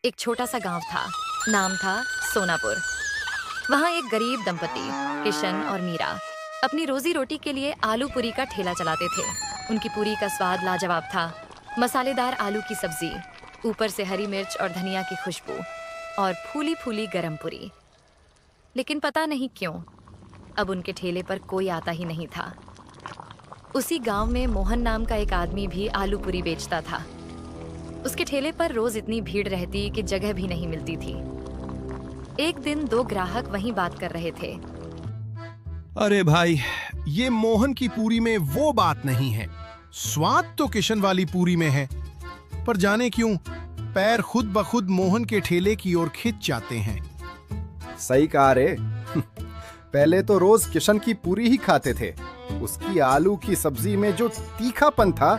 एक छोटा सा गांव था। नाम था सोनापुर। वहाँ एक गरीब दंपति किशन और मीरा अपनी रोजी रोटी के लिए आलू पूरी का ठेला चलाते थे। उनकी पूरी का स्वाद लाजवाब था। मसालेदार आलू की सब्जी, ऊपर से हरी मिर्च और धनिया की खुशबू, और फूली फूली गरम पूरी। लेकिन पता नहीं क्यों अब उनके ठेले पर कोई आता ही नहीं था। उसी गांव में मोहन नाम का एक आदमी भी आलू पूरी बेचता था। उसके ठेले पर रोज इतनी भीड़ रहती कि जगह भी नहीं मिलती थी। एक दिन दो ग्राहक वहीं बात कर रहे थे। अरे भाई, ये मोहन की पूरी में वो बात नहीं है। स्वाद तो किशन वाली पूरी में है, पर जाने क्यों पैर खुद ब खुद मोहन के ठेले की ओर खिंच जाते हैं। सही कहा रे। पहले तो रोज किशन की पूरी ही खाते थे। उसकी आलू की सब्जी में जो तीखापन था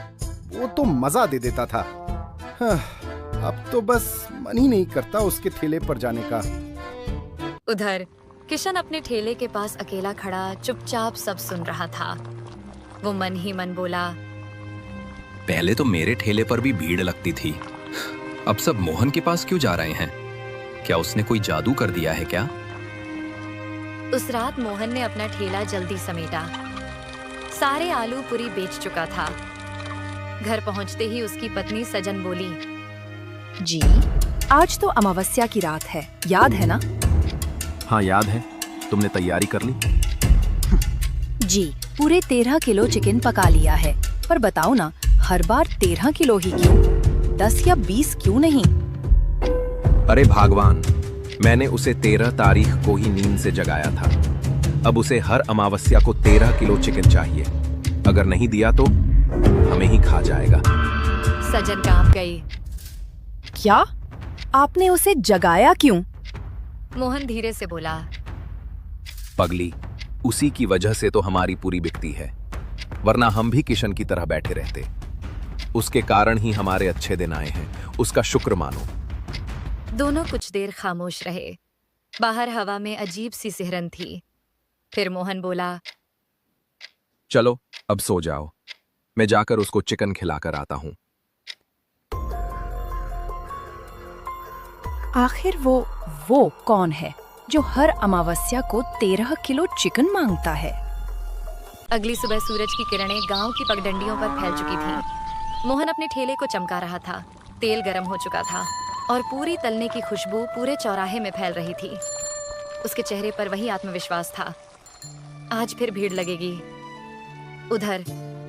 वो तो मजा दे देता था। अब तो बस मन ही नहीं करता उसके ठेले पर जाने का। उधर किशन अपने ठेले के पास अकेला खड़ा चुपचाप सब सुन रहा था। वो मन ही मन बोला, पहले तो मेरे ठेले पर भी भीड़ लगती थी, अब सब मोहन के पास क्यों जा रहे हैं? क्या उसने कोई जादू कर दिया है क्या? उस रात मोहन ने अपना ठेला जल्दी समेटा। सारे आलू पूरी बेच चुका था। घर पहुंचते ही उसकी पत्नी सजन बोली, जी, आज तो अमावस्या की रात है, याद है ना? हाँ याद है। तुमने तैयारी कर ली? जी, पूरे 13 किलो चिकन पका लिया है। पर बताओ ना, हर बार 13 किलो ही क्यों? 10 या 20 क्यों नहीं? अरे भगवान, मैंने उसे 13 तारीख को ही नींद से जगाया था। अब उसे हर अमावस्या को 13 किलो चिकन चाहिए। अगर नहीं दिया तो हमें ही खा जाएगा। सजन कांप गई। क्या? आपने उसे जगाया क्यों? मोहन धीरे से बोला, पगली, उसी की वजह से तो हमारी पूरी बिकती है, वरना हम भी किशन की तरह बैठे रहते। उसके कारण ही हमारे अच्छे दिन आए हैं, उसका शुक्र मानो। दोनों कुछ देर खामोश रहे। बाहर हवा में अजीब सी सिहरन थी। फिर मोहन बोला, चलो अब सो जाओ, मैं जाकर उसको चिकन खिलाकर आता हूँ। आखिर वो कौन है जो हर अमावस्या को 13 किलो चिकन मांगता है? अगली सुबह सूरज की किरणें गांव की पगडंडियों पर फैल चुकी थीं। मोहन अपने ठेले को चमका रहा था। तेल गर्म हो चुका था और पूरी तलने की खुशबू पूरे चौराहे में फैल रही थी। उसके चेहरे पर वही आत्मविश्वास था। आज फिर भीड़ लगेगी। उधर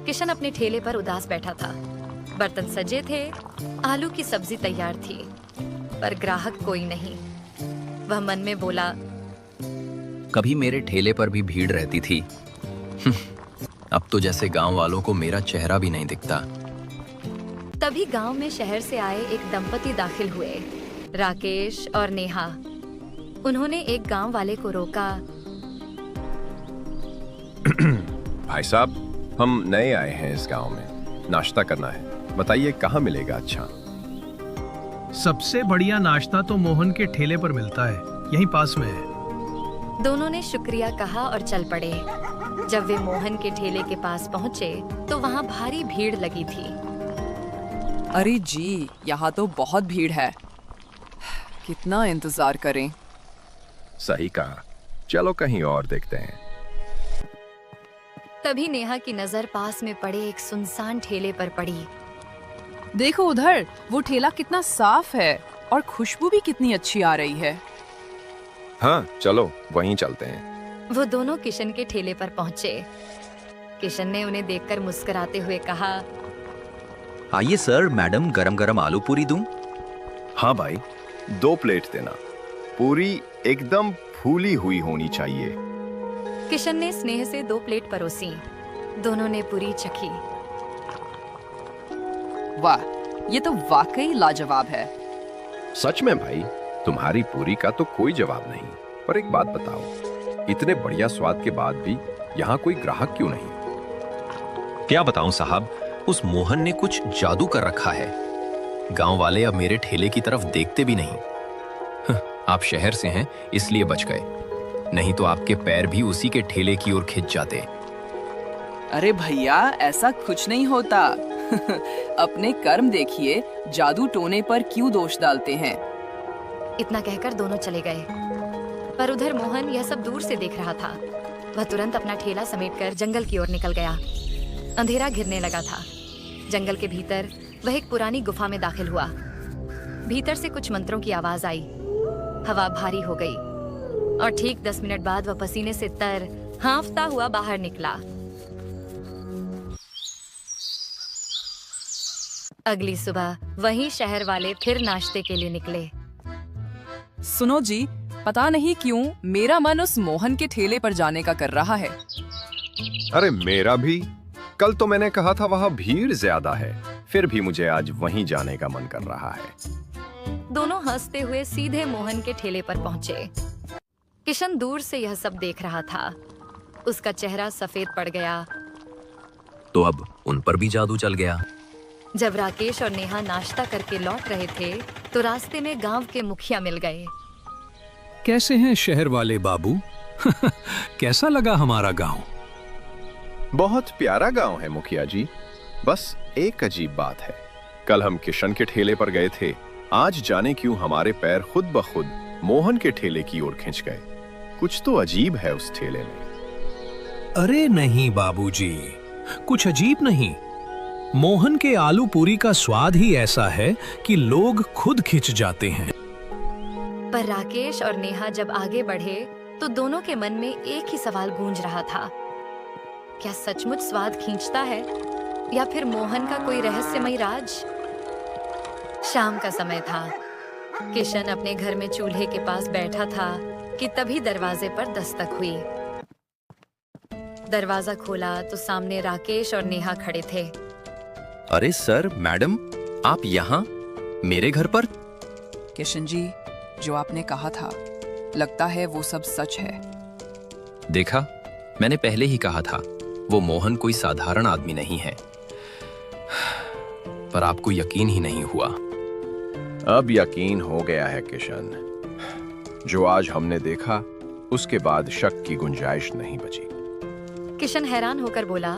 किशन अपने ठेले पर उदास बैठा था। बर्तन सजे थे, आलू की सब्जी तैयार थी, पर ग्राहक कोई नहीं। वह मन में बोला, कभी मेरे ठेले पर भी भीड़ रहती थी। अब तो जैसे गांव वालों को मेरा चेहरा भी नहीं दिखता। तभी गांव में शहर से आए एक दंपति दाखिल हुए, राकेश और नेहा। उन्होंने एक गांव वाले को रोका। भाई साहब, हम नए आए हैं इस गांव में, नाश्ता करना है, बताइए कहाँ मिलेगा अच्छा? सबसे बढ़िया नाश्ता तो मोहन के ठेले पर मिलता है, यहीं पास में है। दोनों ने शुक्रिया कहा और चल पड़े। जब वे मोहन के ठेले के पास पहुंचे तो वहां भारी भीड़ लगी थी। अरे जी, यहाँ तो बहुत भीड़ है, कितना इंतजार करें। सही कहा, चलो कहीं और देखते हैं। तभी नेहा की नजर पास में पड़े एक सुनसान ठेले पर पड़ी। देखो उधर, वो ठेला कितना साफ है और खुशबू भी कितनी अच्छी आ रही है। हाँ चलो वहीं चलते हैं। वो दोनों किशन के ठेले पर पहुंचे। किशन ने उन्हें देखकर मुस्कुराते हुए कहा, आइए सर, मैडम गरम गरम आलू पूरी दूं? हाँ भाई, 2 प्लेट देना। पूरी एकदम फूली हुई होनी चाहिए। किशन ने स्नेह से 2 प्लेट परोसी। दोनों ने पूरी चखी। वाह, ये तो वाकई लाजवाब है। सच में भाई, तुम्हारी पूरी का तो कोई जवाब नहीं। पर एक बात बताओ, इतने बढ़िया स्वाद के बाद भी यहाँ कोई ग्राहक क्यों नहीं? क्या बताऊं साहब, उस मोहन ने कुछ जादू कर रखा है। गांव वाले अब मेरे ठेले की तरफ देखते भी नहीं। आप शहर से हैं इसलिए बच गए, नहीं तो आपके पैर भी उसी के ठेले की ओर खिंच जाते। अरे भैया, ऐसा कुछ नहीं होता। अपने कर्म देखिए, जादू टोने पर क्यों दोष डालते हैं? इतना कहकर दोनों चले गए। पर उधर मोहन यह सब दूर से देख रहा था। वह तुरंत अपना ठेला समेटकर जंगल की ओर निकल गया। अंधेरा घिरने लगा था। जंगल के भीतर वह एक पुरानी गुफा में दाखिल हुआ। भीतर से कुछ मंत्रों की आवाज आई। हवा भारी हो गई और ठीक 10 मिनट बाद वह पसीने से तर हाँफता हुआ बाहर निकला। अगली सुबह वहीं शहर वाले फिर नाश्ते के लिए निकले। सुनो जी, पता नहीं क्यों मेरा मन उस मोहन के ठेले पर जाने का कर रहा है। अरे मेरा भी। कल तो मैंने कहा था वहां भीड़ ज्यादा है, फिर भी मुझे आज वहीं जाने का मन कर रहा है। दोनों हंसते हुए सीधे मोहन के ठेले पर पहुंचे। किशन दूर से यह सब देख रहा था। उसका चेहरा सफेद पड़ गया। तो अब उन पर भी जादू चल गया। जब राकेश और नेहा नाश्ता करके लौट रहे थे तो रास्ते में गांव के मुखिया मिल गए। कैसे हैं शहर वाले बाबू? कैसा लगा हमारा गांव? बहुत प्यारा गांव है मुखिया जी। बस एक अजीब बात है, कल हम किशन के ठेले पर गए थे, आज जाने क्यों हमारे पैर खुद ब खुद मोहन के ठेले की ओर खिंच गए। कुछ तो अजीब है उस ठेले में। अरे नहीं बाबूजी, कुछ अजीब नहीं। मोहन के आलू पूरी का स्वाद ही ऐसा है कि लोग खुद खिंच जाते हैं। पर राकेश और नेहा जब आगे बढ़े तो दोनों के मन में एक ही सवाल गूंज रहा था। क्या सचमुच स्वाद खींचता है या फिर मोहन का कोई रहस्यमयी राज? शाम का समय था। किशन अपने घर में चूल्हे के पास बैठा था कि तभी दरवाजे पर दस्तक हुई। दरवाजा खोला तो सामने राकेश और नेहा खड़े थे। अरे सर, मैडम, आप यहाँ मेरे घर पर? किशन जी, जो आपने कहा था, लगता है वो सब सच है। देखा, मैंने पहले ही कहा था वो मोहन कोई साधारण आदमी नहीं है। पर आपको यकीन ही नहीं हुआ। अब यकीन हो गया है किशन। जो आज हमने देखा उसके बाद शक की गुंजाइश नहीं बची। किशन हैरान होकर बोला,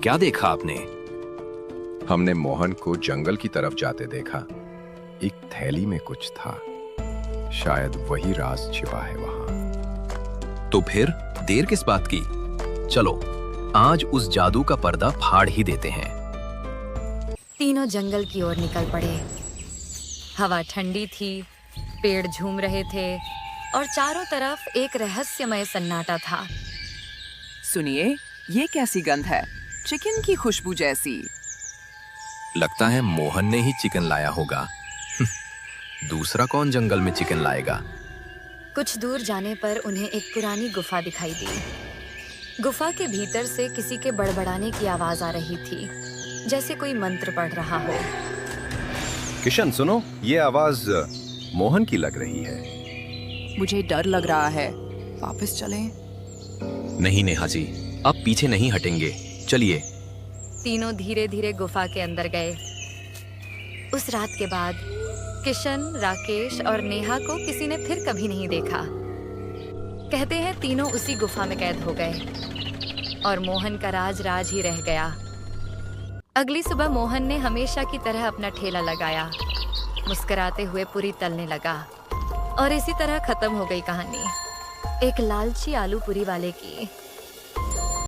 क्या देखा आपने? हमने मोहन को जंगल की तरफ जाते देखा। एक थैली में कुछ था, शायद वही राज छिपा है वहां। तो फिर देर किस बात की? चलो आज उस जादू का पर्दा फाड़ ही देते हैं। तीनों जंगल की ओर निकल पड़े। हवा ठंडी थी, पेड़ झूम रहे थे और चारों तरफ एक रहस्यमय सन्नाटा था। सुनिए, ये कैसी गंध है? चिकन की खुशबू जैसी। लगता है मोहन ने ही चिकन लाया होगा। दूसरा कौन जंगल में चिकन लाएगा? कुछ दूर जाने पर उन्हें एक पुरानी गुफा दिखाई दी। गुफा के भीतर से किसी के बड़बड़ाने की आवाज आ रही थी, जैसे कोई मंत्र पढ़ रहा हो। किशन सुनो, ये आवाज मोहन की लग रही है। मुझे डर लग रहा है, वापस चलें? नहीं नेहा जी, अब पीछे नहीं हटेंगे, चलिए। तीनों धीरे धीरे गुफा के अंदर गए। उस रात के बाद किशन, राकेश और नेहा को किसी ने फिर कभी नहीं देखा। कहते हैं तीनों उसी गुफा में कैद हो गए और मोहन का राज राज ही रह गया। अगली सुबह मोहन ने हमेशा की तरह अपना ठेला लगाया, मुस्कुराते हुए पूरी तलने लगा और इसी तरह खत्म हो गई कहानी एक लालची आलू पूरी वाले की।